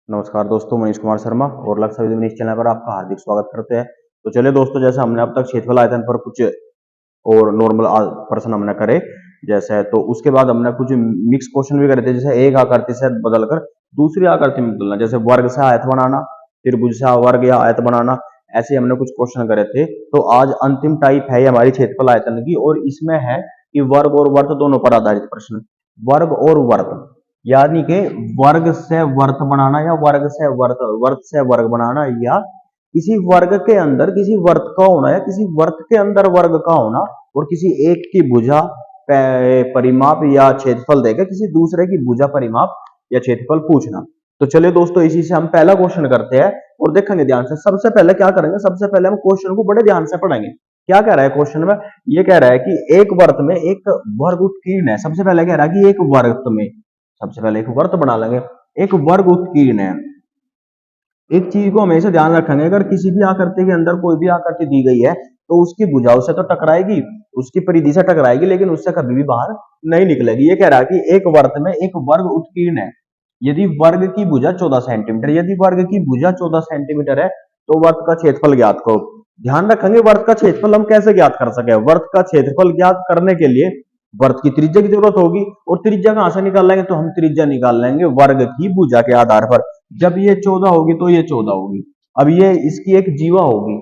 नमस्कार दोस्तों, मनीष कुमार शर्मा और लक्ष्य विधि चैनल पर आपका हार्दिक स्वागत करते हैं। तो चलिए दोस्तों, जैसे हमने अब तक क्षेत्रफल आयतन पर कुछ और नॉर्मल प्रश्न हमने करे जैसे, तो उसके बाद हमने कुछ मिक्स क्वेश्चन भी करे थे, जैसे एक आकृति से बदलकर दूसरी आकृति में बदलना, जैसे वर्ग से आयत बनाना, त्रिभुज से वर्ग या आयत बनाना, ऐसे हमने कुछ क्वेश्चन करे थे। तो आज अंतिम टाइप है हमारी क्षेत्रफल आयतन की, और इसमें है कि वर्ग और वर्त दोनों पर आधारित प्रश्न। वर्ग और वर्त यानी कि वर्ग से वर्त बनाना या वर्ग से वर्त से वर्ग बनाना, या किसी वर्ग के अंदर किसी वर्त का होना या किसी वर्त के अंदर वर्ग का होना, और किसी एक की भुजा परिमाप या क्षेत्रफल देकर किसी दूसरे की भुजा परिमाप या क्षेत्रफल पूछना। तो चलिए दोस्तों, इसी से हम पहला क्वेश्चन करते हैं और देखेंगे ध्यान से। सबसे पहले क्या करेंगे, सबसे पहले हम क्वेश्चन को बड़े ध्यान से पढ़ेंगे। क्या कह रहा है क्वेश्चन में? ये कह रहा है कि एक वर्त में एक वर्ग उत्कीर्ण है। सबसे पहले कह रहा है कि एक वर्त में, सबसे पहले एक वर्त बना लेंगे, एक वर्ग उत्कीर्ण है। एक चीज को हमेशा ध्यान रखेंगे, अगर किसी भी आकृति के अंदर कोई भी आकृति दी गई है तो उसकी भुजाओं से तो टकराएगी, उसकी परिधि से टकराएगी, लेकिन उससे कभी भी बाहर नहीं निकलेगी। ये कह रहा है कि एक वर्त में एक वर्ग उत्कीर्ण है। यदि वर्ग की भुजा 14 सेंटीमीटर, यदि वर्ग की भुजा 14 सेंटीमीटर है तो वर्त का क्षेत्रफल ज्ञात करो। ध्यान रखेंगे, वर्त का क्षेत्रफल हम कैसे ज्ञात कर सके? वर्त का क्षेत्रफल ज्ञात करने के लिए वर्त की त्रिज्या की जरूरत होगी, और त्रिज्या कहां से निकाल लेंगे? तो हम त्रिज्या निकाल लेंगे वर्ग की भुजा के आधार पर। जब ये 14 होगी तो ये 14 होगी। अब ये इसकी एक जीवा होगी,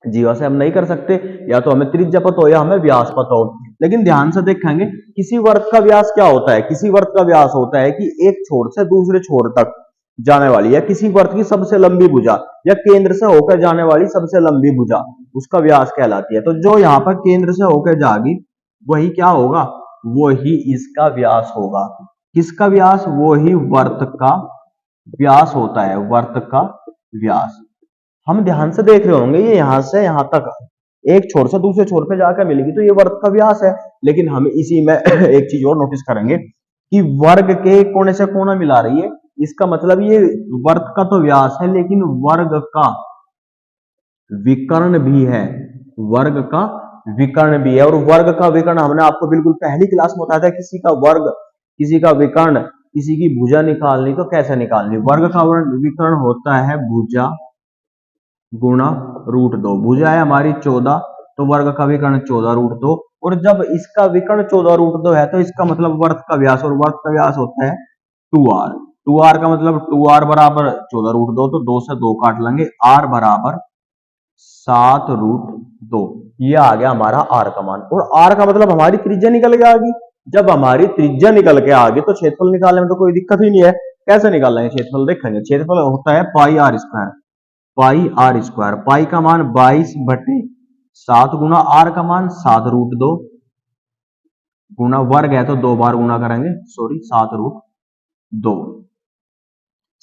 जीवा से हम नहीं कर सकते, या तो हमें त्रिज्या पता हो या हमें व्यास पता हो। लेकिन ध्यान से देखेंगे, किसी वर्त का व्यास क्या होता है? किसी वर्त का व्यास होता है कि एक छोर से दूसरे छोर तक जाने वाली, या किसी वर्त की सबसे लंबी भुजा, या केंद्र से होकर जाने वाली सबसे लंबी भुजा, उसका व्यास कहलाती है। तो जो यहाँ पर केंद्र से होकर जाएगी वही क्या होगा? वही इसका व्यास होगा। किसका व्यास? वही वर्त का व्यास होता है, वर्त का व्यास। हम ध्यान से देख रहे होंगे, ये यहां से यहां तक एक छोर से दूसरे छोर पे जाकर मिलेगी, तो ये वर्त का व्यास है। लेकिन हम इसी में एक चीज और नोटिस करेंगे कि वर्ग के कोने से कोना मिला रही है, इसका मतलब ये वर्त का तो व्यास है, लेकिन वर्ग का विकर्ण भी है, वर्ग का विकर्ण भी है। और वर्ग का विकर्ण हमने आपको बिल्कुल पहली क्लास में बताया था। किसी का वर्ग, किसी का विकर्ण, किसी की भुजा निकालनी तो कैसे निकालनी? वर्ग का विकर्ण होता है भुजा गुणा √2। भुजा है हमारी 14, तो वर्ग का विकर्ण 14 √2। और जब इसका विकर्ण 14 √2 है तो इसका मतलब वर्त का व्यास, और वर्त का व्यास होता है 2r। 2r का मतलब 2r बराबर 14 √2, तो 2 से 2 काट लेंगे, r बराबर 7 √2। ये आ गया हमारा आर का मान। और आर का मतलब हमारी त्रिज्या निकल के आ गई। जब हमारी त्रिज्या निकल के आ गई तो क्षेत्रफल निकालने में तो कोई दिक्कत ही नहीं है। कैसे निकाल लेंगे क्षेत्रफल? देखेंगे, क्षेत्रफल होता है pi r square. Pi r square, pi का मान 22/7 गुना आर का मान 7 √2 गुना वर्ग है तो 2 बार गुना करेंगे, सॉरी 7 √2।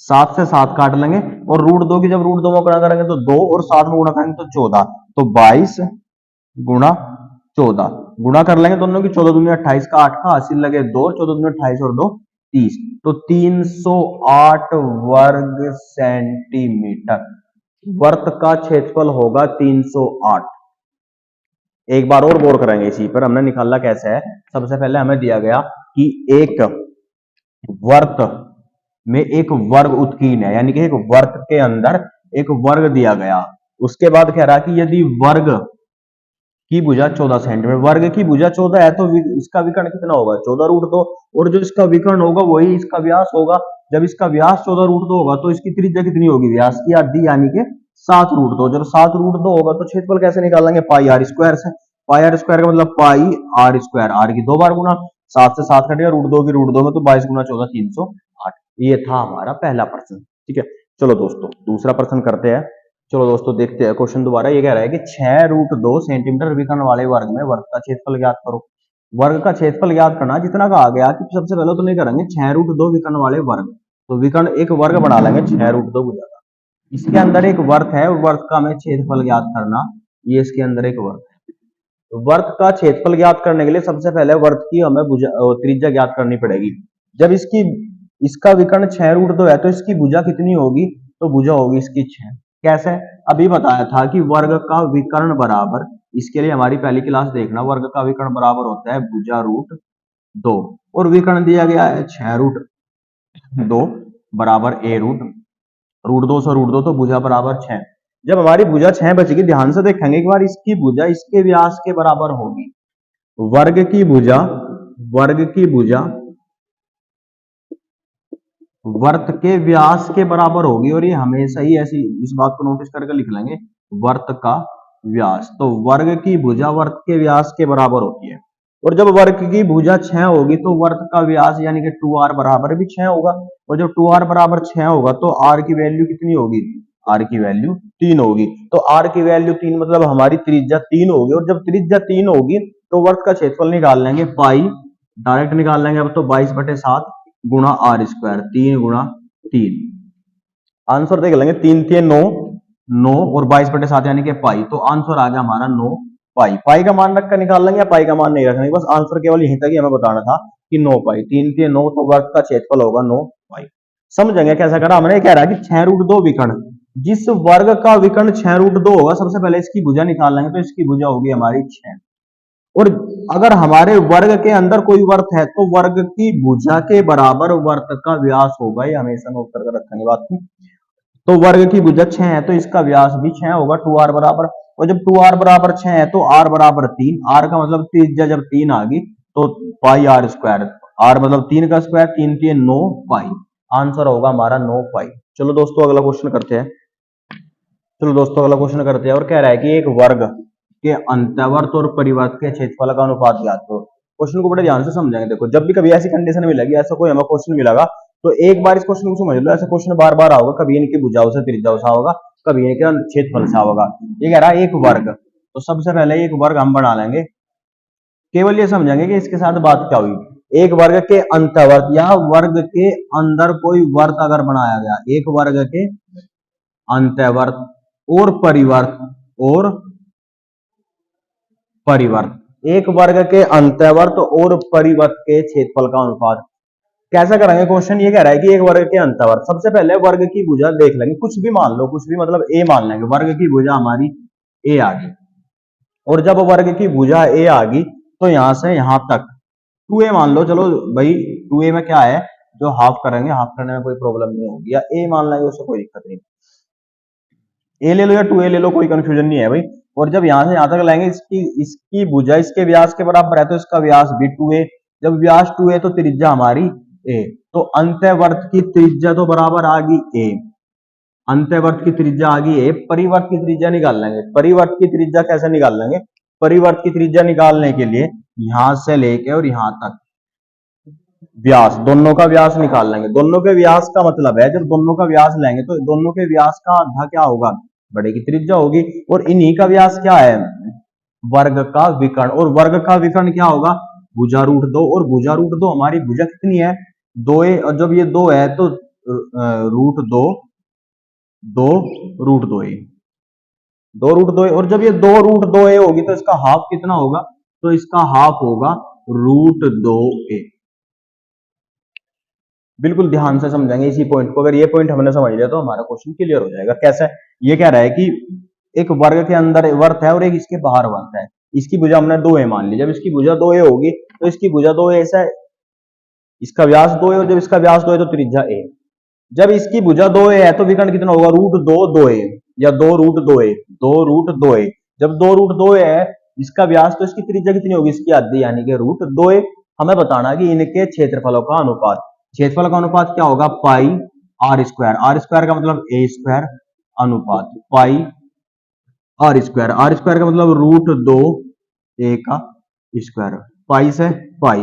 7 से 7 काट लेंगे, और √2 की जब √2 में गुणा करेंगे तो 2, और 7 में गुणा करेंगे तो 14, तो 22 गुणा 14 गुणा कर लेंगे दोनों की। 14 दूनी 28 का 8 का 80 लगे 2, 14 दूनी 28 और 2 30, तो 308 वर्ग सेंटीमीटर वर्त का क्षेत्रफल होगा 308। एक बार और गौर करेंगे इसी पर, हमने निकालना कैसे है। सबसे पहले हमें दिया गया कि एक वर्त में एक वर्ग उत्कीर्ण है, यानी कि एक वर्त के अंदर एक वर्ग दिया गया। उसके बाद कह रहा कि यदि वर्ग की भुजा 14 सेंटीमीटर, वर्ग की भुजा 14 है तो इसका विकर्ण कितना होगा? 14 √2, और जो इसका विकर्ण होगा वही इसका व्यास होगा। जब इसका व्यास 14 √2 होगा तो इसकी त्रिज्या कितनी होगी? व्यास की आधी, यानी कि 7 √2। जब 7 √2 होगा तो क्षेत्रफल कैसे निकालेंगे? पाई आर स्क्वायर से। पाई आर स्क्वायर का मतलब पाई आर स्क्वायर, आर की 2 बार गुना, 7 से 7 कटेगा, √2 की √2 में, तो 22 गुना 14 308। ये था हमारा पहला प्रश्न। ठीक है, चलो दोस्तों दूसरा प्रश्न करते हैं। चलो दोस्तों देखते हैं क्वेश्चन दोबारा। ये कह रहा है कि 6 √2 सेंटीमीटर विकर्ण वाले वर्ग में वर्ग का क्षेत्रफल ज्ञात करो। वर्ग का क्षेत्रफल ज्ञात करना, जितना कहा गया कि सबसे पहले तो नहीं करेंगे 6 √2 विकर्ण वाले वर्ग, तो विकर्ण एक वर्ग बना लेंगे 6 √2 भुजा का। इसके अंदर एक वर्त है, वर्त का हमें क्षेत्रफल ज्ञात करना। ये इसके अंदर एक वर्त है, तो वर्त का क्षेत्रफल ज्ञात करने के लिए सबसे पहले वर्त की हमें त्रिज्या ज्ञात करनी पड़ेगी। जब इसका विकर्ण 6 √2 है तो इसकी भुजा कितनी होगी? तो भुजा होगी इसकी 6। कैसे? अभी बताया था कि वर्ग का विकर्ण बराबर, इसके लिए हमारी पहली क्लास देखना, वर्ग का विकर्ण बराबर होता है भुजा √2, और विकर्ण दिया गया है 6 √2। बराबर ए रूट 2 से रूट 2 तो भुजा बराबर 6। जब हमारी भुजा 6 बचेगी, ध्यान से देखेंगे एक बार, इसकी भुजा इसके व्यास के बराबर होगी। वर्ग की भुजा वर्त के व्यास के बराबर होगी, और ये हमेशा ही ऐसी इस बात को नोटिस करके लिख लेंगे, वर्त का व्यास। तो वर्ग की भुजा वर्त के व्यास के बराबर होती है, और जब वर्ग की भुजा 6 होगी तो वर्त का व्यास यानी कि 2r बराबर भी 6 होगा, और जब 2r बराबर 6 होगा तो r की वैल्यू कितनी होगी, r की वैल्यू 3 होगी। तो r की वैल्यू 3 मतलब हमारी त्रिज्या 3 होगी, और जब त्रिज्या 3 होगी तो वर्त का क्षेत्रफल निकाल लेंगे, पाई डायरेक्ट निकाल लेंगे। अब तो 22/7 गुणा आर स्क्वायर, 3 गुणा 3, आंसर देख लेंगे, 3 3 9 9 और 22/7 यानी कि पाई, तो आंसर आ गया हमारा 9 पाई। पाई का मान रखकर निकाल लेंगे या पाई का मान नहीं रखेंगे, बस आंसर केवल यहीं तक ही हमें बताना था कि 9 पाई, 3 3 9, तो वर्ग का क्षेत्रफल होगा 9 पाई। समझेंगे कैसा करा हमने, कह रहा है कि 6√2 विकर्ण, जिस वर्ग का विकर्ण 6√2 होगा, सबसे पहले इसकी भुजा निकाल लेंगे, तो इसकी भुजा होगी हमारी 6। और अगर हमारे वर्ग के अंदर कोई वर्त है तो वर्ग की भुजा के बराबर वर्त का व्यास होगा, ये हमेशा नोट करके रखने बात की। तो वर्ग की भुजा 6 है तो इसका व्यास भी 6 होगा, 2r बराबर, और जब 2r बराबर 6 है तो r बराबर 3, r का मतलब त्रिज्या जब 3 आ गई तो पाई r स्क्वायर, r मतलब 3 का स्क्वायर, 3 3 9 पाई, आंसर होगा हमारा 9 पाई। चलो दोस्तों अगला क्वेश्चन करते हैं। और कह रहा है कि एक वर्ग के अंतर्वर्त और परिवर्त के क्षेत्रफल का अनुपात ज्ञात करो। क्वेश्चन को बड़े ध्यान से समझेंगे। देखो, जब भी कभी ऐसी कंडीशन मिलेगी, ऐसा कोई हमें क्वेश्चन मिलेगा, तो एक बार इस क्वेश्चन को समझ लो, ऐसा क्वेश्चन बार बार आओगे, कभी इनकी भुजाओं से त्रिज्याओं से होगा, कभी इनके क्षेत्रफल से होगा। ये कह रहा है एक वर्ग, तो सबसे पहले एक वर्ग हम बना लेंगे, केवल ये समझेंगे कि इसके साथ बात क्या हुई। एक वर्ग के अंतर्वर्त या वर्ग के अंदर कोई वर्त अगर बनाया गया, एक वर्ग के अंतर्वर्त और परिवर्त, एक वर्ग के अंतर्वर्त और परिवर्त के क्षेत्रफल का अनुपात कैसा करेंगे। क्वेश्चन ये कह रहा है कि एक वर्ग के अंतर्वर्त, सबसे पहले वर्ग की भुजा देख लेंगे, कुछ भी मान लो, कुछ भी मतलब ए मान लेंगे, वर्ग की भुजा हमारी ए आ गई, और जब वर्ग की भुजा ए आ गई तो यहां से यहां तक 2a मान लो, चलो भाई 2a में क्या है, जो हाफ करेंगे, हाफ करने में कोई प्रॉब्लम नहीं होगी, या ए मान लेंगे, उससे कोई दिक्कत नहीं, ए ले लो या 2a ले लो, कोई कंफ्यूजन नहीं है भाई। और जब यहां से यहां तक लाएंगे, इसकी भुजा इसके व्यास के बराबर है तो इसका व्यास भी 2a, जब व्यास 2a तो त्रिज्या हमारी a, तो अंतःवर्त की त्रिज्या तो बराबर आ गई a, अंतःवर्त की त्रिज्या आ गई a, परिवर्त की त्रिज्या निकाल लेंगे। परिवर्त की त्रिज्या कैसे निकाल लेंगे, परिवर्त की त्रिज्या निकालने के लिए यहां से लेके और यहां तक व्यास, दोनों का व्यास निकाल लेंगे। दोनों के व्यास का मतलब है, जब दोनों का व्यास लेंगे तो दोनों के व्यास का आधा क्या होगा, बड़े की त्रिज्या होगी, और इन्हीं का व्यास क्या है, वर्ग का विकर्ण, और वर्ग का विकर्ण क्या होगा, भुजा √2, और भुजा √2 हमारी भुजा कितनी है, 2a, और जब ये 2 है तो √2 2√2a, 2√2a, और जब ये 2√2a होगी तो इसका हाफ कितना होगा, तो इसका हाफ होगा √2a। बिल्कुल ध्यान से समझेंगे इसी पॉइंट को, अगर ये पॉइंट हमने समझ लिया तो हमारा क्वेश्चन क्लियर हो जाएगा। कैसे, ये कह रहा है कि एक वर्ग के अंदर वर्त है और एक इसके बाहर वर्त है, इसकी भुजा हमने 2a मान ली, जब इसकी भुजा 2a होगी तो इसकी भुजा 2a ऐसा है, इसका व्यास 2a, और जब इसका व्यास 2a तो त्रिज्या a, जब इसकी भुजा 2a है तो विकर्ण कितना होगा, √2 2a, या 2√2a, 2√2a, जब 2√2a है, इसका व्यास तो इसकी त्रिज्या कितनी होगी, इसकी आधी यानी कि √2a। हमें बताना कि इनके क्षेत्रफलों का अनुपात, क्षेत्रफल का अनुपात क्या होगा, पाई r स्क्वायर, r स्क्वायर का मतलब a स्क्वायर, अनुपात पाई r स्क्वायर, r स्क्वायर का मतलब √2a का स्क्वायर, पाई से पाई,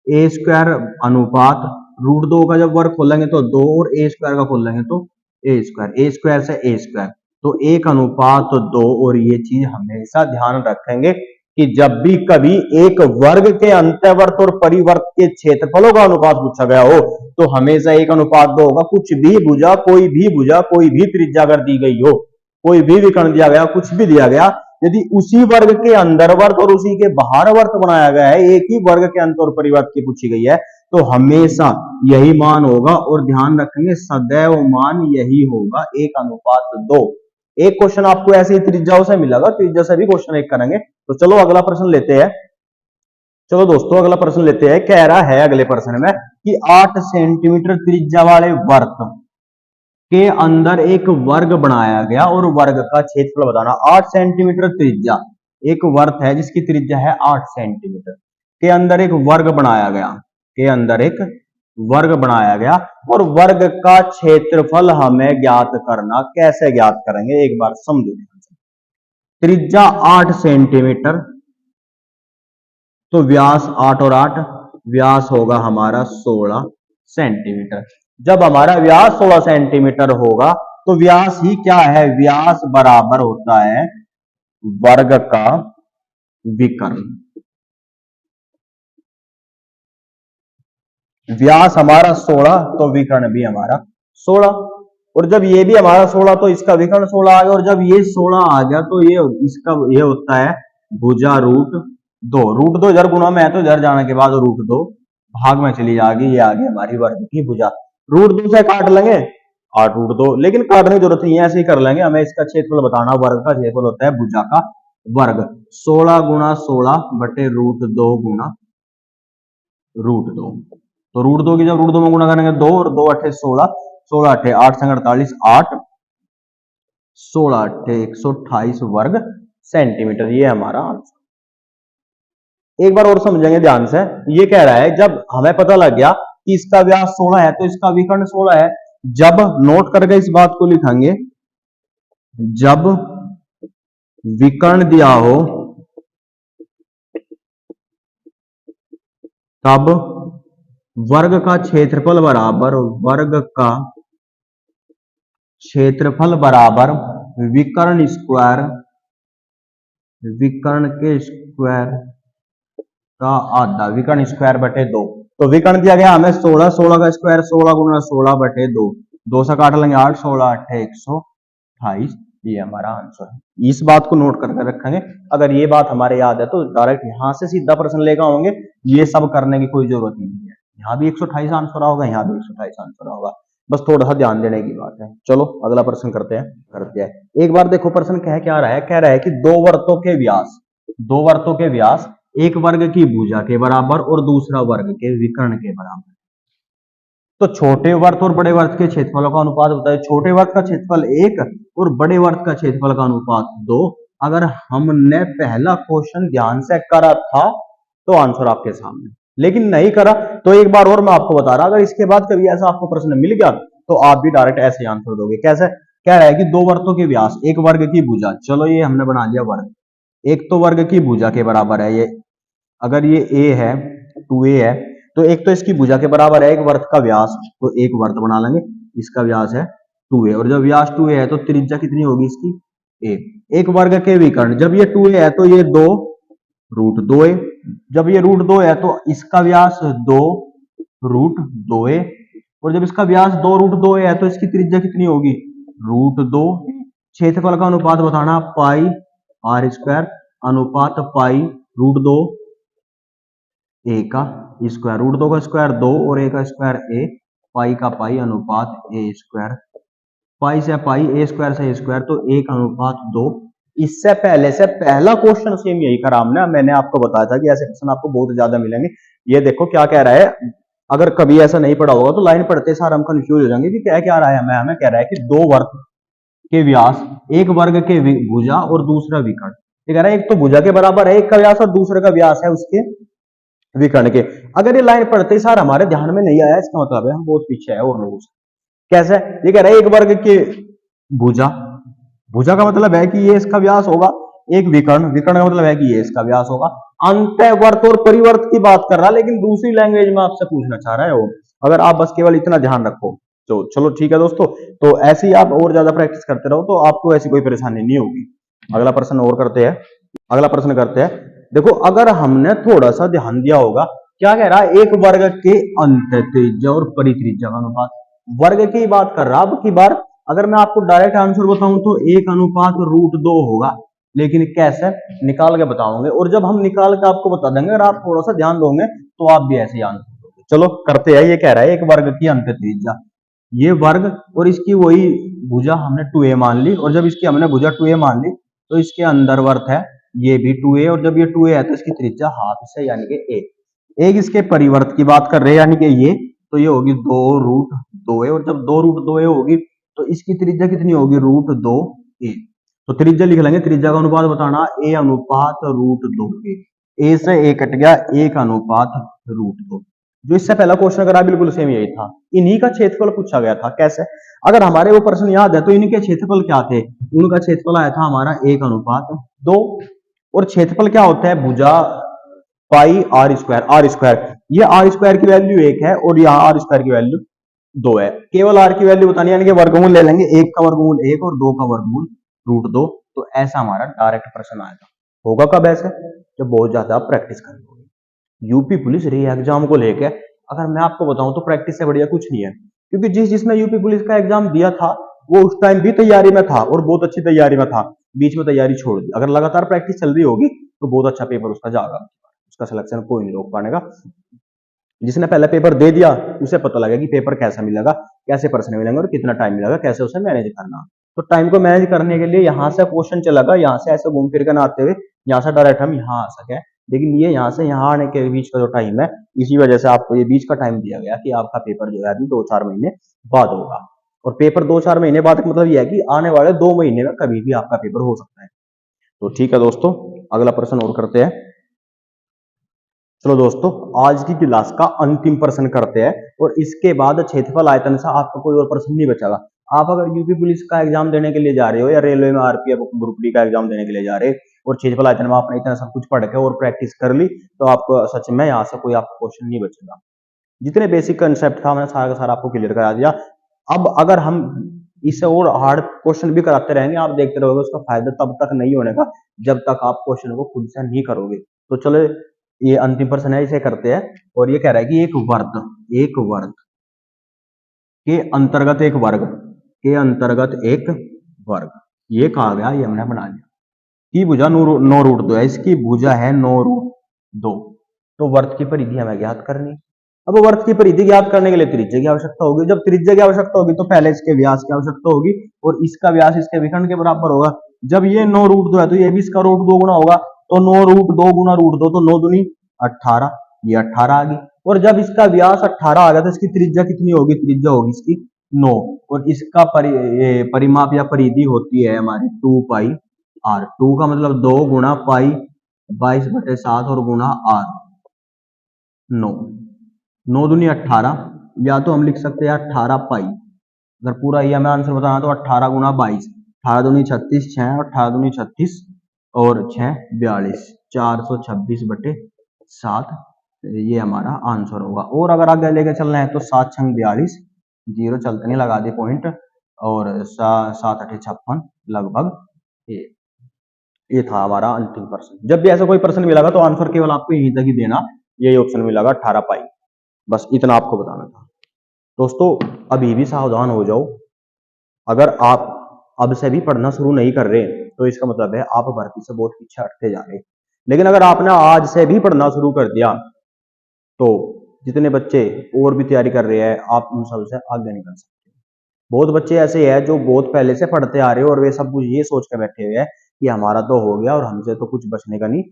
a स्क्वायर अनुपात √2 का जब वर्ग खोलेंगे तो 2, और a स्क्वायर का खोलेंगे तो a स्क्वायर, a स्क्वायर से a स्क्वायर, तो 1 अनुपात 2। और ये चीज हमेशा ध्यान रखेंगे कि जब भी कभी एक वर्ग के अंतःवर्त और परिवर्त के क्षेत्रफलों का अनुपात पूछा गया हो तो हमेशा 1 अनुपात 2 होगा। कुछ भी भुजा, कोई भी त्रिज्या अगर दी गई हो, कोई भी विकर्ण दिया गया, कुछ भी दिया गया, यदि उसी वर्ग के अंदर वर्त और उसी के बाहर वर्त बनाया गया है, एक ही वर्ग के अंत और परिवर्त की पूछी गई है, तो हमेशा यही मान होगा, और ध्यान रखेंगे सदैव मान यही होगा, 1 अनुपात 2। एक क्वेश्चन आपको ऐसे ही त्रिज्याओं से मिलेगा, त्रिज्या से भी क्वेश्चन एक करेंगे। तो चलो अगला प्रश्न लेते हैं। चलो दोस्तों अगला प्रश्न लेते हैं। कह रहा है अगले प्रश्न में, कि 8 सेंटीमीटर त्रिज्या वाले वर्त के अंदर एक वर्ग बनाया गया और वर्ग का क्षेत्रफल बताना। 8 सेंटीमीटर त्रिज्या, एक वर्त है जिसकी त्रिज्या है 8 सेंटीमीटर, के अंदर एक वर्ग बनाया गया, के अंदर एक वर्ग बनाया गया और वर्ग का क्षेत्रफल हमें ज्ञात करना। कैसे ज्ञात करेंगे एक बार समझो। त्रिज्या 8 सेंटीमीटर, तो व्यास 8 और 8, व्यास होगा हमारा 16 सेंटीमीटर। जब हमारा व्यास 16 सेंटीमीटर होगा तो व्यास ही क्या है, व्यास बराबर होता है वर्ग का विकर्ण। व्यास हमारा 16 तो विकर्ण भी हमारा 16, और जब ये भी हमारा 16 तो इसका विकर्ण 16 आ गया, और जब ये 16 आ गया तो ये इसका ये होता है भुजा √2। √2 इधर गुना में है तो इधर जाने के बाद √2 भाग में चली जाएगी, ये आ गई हमारी वर्ग की भुजा। √2 से काट लेंगे 8 √2, लेकिन काटने की जरूरत नहीं है, ऐसे ही कर लेंगे। हमें इसका क्षेत्रफल बताना, वर्ग का क्षेत्रफल होता है भुजा का वर्ग। 16 गुना 16 बटे √2 गुना √2, तो √2 की जब √2 में गुना करेंगे 2 और 2 अठे 16, 16 अठे 8 संग 48, 8 16 अठे 128 वर्ग सेंटीमीटर, ये हमारा आंसर। एक बार और समझेंगे ध्यान से। ये कह रहा है जब हमें पता लग गया कि इसका व्यास 16 है तो इसका विकर्ण 16 है, जब नोट करके इस बात को लिखेंगे, जब विकर्ण दिया हो तब वर्ग का क्षेत्रफल बराबर, वर्ग का क्षेत्रफल बराबर विकर्ण स्क्वायर, विकर्ण के स्क्वायर का आधा, विकर्ण स्क्वायर बटे 2। तो विकर्ण दिया गया हमें 16, 16 का स्क्वायर 16 गुना 16 बटे 2, 2 से काट लेंगे 8, 16 अठे 128, ये हमारा आंसर है। इस बात को नोट करके रखेंगे। अगर ये बात हमारे याद है तो डायरेक्ट यहां से सीधा प्रश्न लेकर होंगे, ये सब करने की कोई जरूरत नहीं है। यहाँ भी 128 आंसर होगा, यहाँ भी 128 आंसर होगा, बस थोड़ा सा ध्यान देने की बात है। चलो अगला प्रश्न करते हैं। एक बार देखो प्रश्न कह क्या रहा है, कह रहा है कि दो वर्तों के व्यास, दो वर्तों के व्यास एक वर्ग की भुजा के बराबर और दूसरा वर्ग के विकर्ण के बराबर। तो छोटे वर्त और बड़े वर्त के क्षेत्रफलों का अनुपात बताए। छोटे वर्त का क्षेत्रफल 1 और बड़े वर्त का क्षेत्रफल का अनुपात 2। अगर हमने पहला क्वेश्चन ध्यान से करा था तो आंसर आपके सामने, लेकिन नहीं करा तो एक बार और मैं आपको बता रहा, अगर इसके बाद कभी ऐसा आपको प्रश्न मिल गया तो आप भी डायरेक्ट ऐसे आंसर दोगे। कैसे? कह रहा है कि दो वर्तों के व्यास एक वर्ग की भुजा, चलो ये हमने बना लिया वर्ग, एक तो वर्ग की भुजा के बराबर है ये, अगर ये a है 2a है तो एक तो इसकी भुजा के बराबर है, एक वर्त का व्यास, तो एक वर्त बना लेंगे, इसका व्यास है 2a, और जब व्यास 2a है तो त्रिज्या कितनी होगी इसकी a। एक वर्ग के विकर्ण, जब ये 2a है तो ये 2 √2a, जब ये √2 है तो इसका व्यास 2 √2a, और जब इसका व्यास 2 √2a है तो इसकी त्रिज्या कितनी होगी √2। क्षेत्रफल का अनुपात बताना, पाई r² अनुपात पाई √2 a का स्क्वायर, √2 का स्क्वायर 2 और a का स्क्वायर a, पाई का पाई अनुपात a², पाई से पाई a² से a², तो 1 अनुपात 2। इससे पहले से पहला क्वेश्चन सेम यही करा हमने, मैंने आपको बताया था कि ऐसे क्वेश्चन आपको बहुत ज्यादा मिलेंगे। ये देखो क्या कह रहा है, अगर कभी ऐसा नहीं पढ़ा होगा तो लाइन पढ़ते सार हम कंफ्यूज हो जाएंगे कि क्या रहा है। हमें कह रहा है कि दो वर्ग के व्यास एक वर्ग के भुजा और दूसरा विकर्ण, ये कह रहा है एक तो भुजा के बराबर है एक का व्यास और दूसरे का व्यास है उसके विकर्ण के। अगर ये लाइन पढ़ते सार हमारे ध्यान में नहीं आया, इसका मतलब है हम बहुत पीछे है और लोगों से। कैसे? ये कह रहा है एक वर्ग के भुजा, भुजा का मतलब है कि ये इसका व्यास होगा, एक विकर्ण, विकर्ण का मतलब है कि ये इसका व्यास होगा। अंतःवर्त और परिवर्त की बात कर रहा है, लेकिन दूसरी लैंग्वेज में आपसे पूछना चाह रहा है वो। अगर आप बस केवल इतना ध्यान रखो तो चलो ठीक है दोस्तों, तो ऐसे ही आप और ज्यादा प्रैक्टिस करते रहो तो आपको ऐसी कोई परेशानी नहीं होगी। अगला प्रश्न और करते हैं, अगला प्रश्न करते हैं। देखो अगर हमने थोड़ा सा ध्यान दिया होगा, क्या कह रहा है, एक वर्ग के अंतःत्रिज्या और परित्रिज्या का अनुपात, वर्ग की बात कर रहा। अब की बार अगर मैं आपको डायरेक्ट आंसर बताऊं तो 1 अनुपात √2 होगा, लेकिन कैसे निकाल के बताओगे, और जब हम निकाल के आपको बता देंगे अगर आप थोड़ा सा ध्यान दोगे तो आप भी ऐसे ही आंसर दोगे। चलो करते हैं। ये कह रहा है एक वर्ग की अंतःत्रिज्या, ये वर्ग और इसकी वही भुजा हमने 2a मान ली, और जब इसकी हमने भुजा 2a मान ली तो इसके अंदर वर्त है ये भी 2a, और जब ये 2a है तो इसकी त्रिज्या हाफ से यानी कि a। एक इसके परिवर्त की बात कर रहे हैं यानी कि ये, तो ये होगी 2√2a, और जब 2√2a होगी तो इसकी त्रिज्या कितनी होगी, √2a। तो त्रिज्या लिख लेंगे, त्रिज्या का अनुपात बताना a अनुपात √2a। ए से ए कट गया, 1/√2। जो इससे पहला क्वेश्चन करा बिल्कुल सेम यही था, इन्हीं का क्षेत्रफल पूछा गया था। कैसे, अगर हमारे वो प्रश्न याद है तो इनके क्षेत्रफल क्या थे, उनका क्षेत्रफल आया था हमारा 1/2। और क्षेत्रफल क्या होता है, भुजा पाई आर स्क्वायर। ये आर स्क्वायर की वैल्यू 1 है और यहाँ आर स्क्वायर की वैल्यू 2 है। केवल आर की वैल्यू बतानी है, यानी कि वर्गमूल ले लेंगे, 1 का वर्गमूल 1 और 2 का वर्गमूल √2। तो ऐसा हमारा डायरेक्ट प्रश्न आएगा। होगा कब ऐसे, जब बहुत ज्यादा आप प्रैक्टिस करेंगे। यूपी पुलिस री एग्जाम को लेकर अगर मैं आपको बताऊं तो प्रैक्टिस से बढ़िया कुछ नहीं है, क्योंकि जिसने यूपी पुलिस का एग्जाम दिया था वो उस टाइम भी तैयारी में था और बहुत अच्छी तैयारी में था, बीच में तैयारी छोड़ दी। अगर लगातार प्रैक्टिस चल रही होगी तो बहुत अच्छा पेपर उसका जाएगा, उसका सिलेक्शन कोई नहीं रोक पाएगा। जिसने पहले पेपर दे दिया उसे पता लगा कि पेपर कैसा मिलेगा, कैसे प्रश्न मिलेंगे और कितना टाइम मिलेगा, कैसे उसे मैनेज करना। तो टाइम को मैनेज करने के लिए यहाँ से क्वेश्चन चलेगा, यहाँ से ऐसे घूम फिर कर ना आते हुए यहाँ से डायरेक्ट हम यहाँ आ सके। लेकिन ये यहाँ से यहाँ आने के बीच का जो टाइम है, इसी वजह से आपको ये बीच का टाइम दिया गया कि आपका पेपर जो है अभी 2-4 महीने बाद होगा। और पेपर 2-4 महीने बाद का मतलब यह है कि आने वाले 2 महीने में कभी भी आपका पेपर हो सकता है। तो ठीक है दोस्तों, अगला प्रश्न और करते हैं। चलो दोस्तों, आज की क्लास का अंतिम प्रश्न करते हैं और इसके बाद क्षेत्रफल आयतन से आपका कोई और प्रश्न नहीं बचेगा। आप अगर यूपी पुलिस का एग्जाम देने के लिए जा रहे हो या रेलवे में आरपीएफ ग्रुप डी का एग्जाम देने के लिए जा रहे हो और क्षेत्रफल आयतन में आपने इतना सब कुछ पढ़ के और प्रैक्टिस कर ली, तो आपको सच में यहाँ से कोई आपका क्वेश्चन नहीं बचेगा। जितने बेसिक कंसेप्ट था मैंने सारा का सारा आपको क्लियर करा दिया। अब अगर हम इससे और हार्ड क्वेश्चन भी कराते रहेंगे, आप देखते रहोगे, उसका फायदा तब तक नहीं होने का जब तक आप क्वेश्चन को खुद से नहीं करोगे। तो चलो, ये अंतिम प्रश्न है, इसे करते हैं। और ये कह रहा है कि एक वर्ग के अंतर्गत एक वर्ग ये कहा गया, ये हमने बना लिया की भुजा 9√2 है, इसकी भुजा है 9√2। तो वर्त की परिधि हमें ज्ञात करनी। अब वर्त की परिधि ज्ञात करने के लिए त्रिज्या की आवश्यकता होगी। जब त्रिज्या की आवश्यकता होगी तो पहले इसके व्यास की आवश्यकता होगी और इसका व्यास इसके विकर्ण के बराबर होगा। जब ये 9√2 है तो ये भी इसका √2 गुना होगा, तो 9√2 गुना √2 तो 9 दूनी 18, ये 18 आ गई। और जब इसका व्यास 18 आ गया तो इसकी त्रिज्या कितनी होगी, त्रिज्या होगी इसकी 9। और इसका परिमाप या परिधि होती है हमारी 2πr। 2 का मतलब 2 गुना पाई 22/7 और गुना r 9। 9 दूनी 18, या तो हम लिख सकते हैं 18 पाई। अगर पूरा ये हमें आंसर बताना तो 18 गुना 22, 18 दूनी 36, 6 18 दूनी 36 और 6 42, 426/7 ये हमारा आंसर होगा। और अगर आगे लेके चलना है तो 7 6 42, जीरो चलते नहीं, लगा दे पॉइंट, और 7 8 56 लगभग। ये था हमारा अंतिम प्रश्न। जब भी ऐसा कोई प्रश्न मिलेगा तो आंसर केवल आपको यहीं तक ही देना, यही ऑप्शन मिलेगा 18 पाई। बस इतना आपको बताना था दोस्तों। अभी भी सावधान हो जाओ, अगर आप अब से भी पढ़ना शुरू नहीं कर रहे तो इसका मतलब है आप भर्ती से बहुत पीछे हटते जा रहे। लेकिन अगर आपने आज से भी पढ़ना शुरू कर दिया तो जितने बच्चे और भी तैयारी कर रहे हैं आप उन सबसे आगे निकल सकते हैं। बहुत बच्चे ऐसे हैं जो बहुत पहले से पढ़ते आ रहे हैं और वे सब कुछ ये सोच के बैठे हुए हैं कि हमारा तो हो गया और हमसे तो कुछ बचने का नहीं।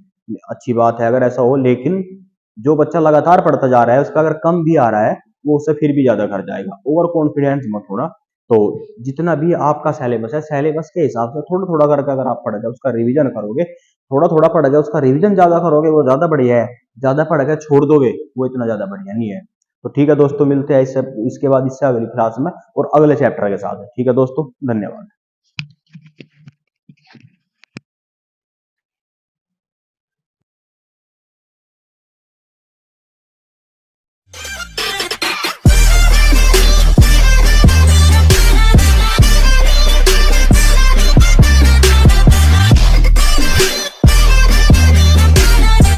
अच्छी बात है अगर ऐसा हो, लेकिन जो बच्चा लगातार पढ़ता जा रहा है उसका अगर कम भी आ रहा है वो उससे फिर भी ज्यादा कर जाएगा। ओवर कॉन्फिडेंस मत होना। तो जितना भी आपका सिलेबस है, सिलेबस के हिसाब से थोड़ा थोड़ा करके अगर आप पढ़ गए उसका रिवीजन करोगे, थोड़ा थोड़ा पढ़ गए उसका रिवीजन ज्यादा करोगे, वो ज्यादा बढ़िया है। ज्यादा पढ़ गए छोड़ दोगे वो इतना ज्यादा बढ़िया नहीं है। तो ठीक है दोस्तों, मिलते हैं इसके बाद इससे अगली क्लास में और अगले चैप्टर के साथ। ठीक है दोस्तों, धन्यवाद।